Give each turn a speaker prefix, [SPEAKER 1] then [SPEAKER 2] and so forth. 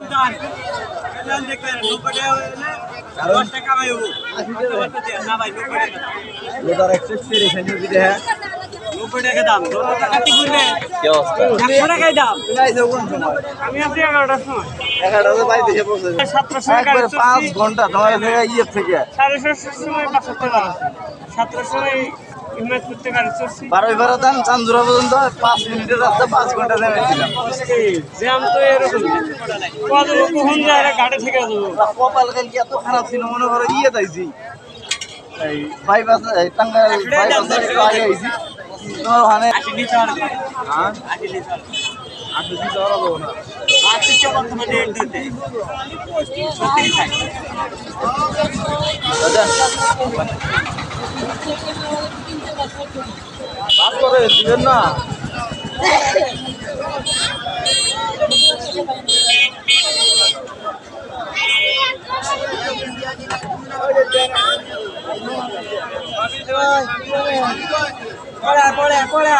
[SPEAKER 1] দাম 100 টাকায় দাম। আমি আছি 11টার সময় 5 ঘন্টা তোমার ইয়ে থেকে 7:30 সময় 7টার সময় হিমায়তপুর থেকে গাড়ি চড়ছি 12 দাম চান্দুরা পর্যন্ত 5 মিনিটের রাস্তা 5 ঘন্টা নেমেছিলাম। জ্যাম তো এরকম কখন যায় গাড়ি থেকে কপাল কালকে এত খারাপ ছিল মনে করো ইয়ে যাইছি এই বাইপাস টাঙ্গাইল বাইপাস আগে আইছি তোমার ওখানে দিবেন না পড়ে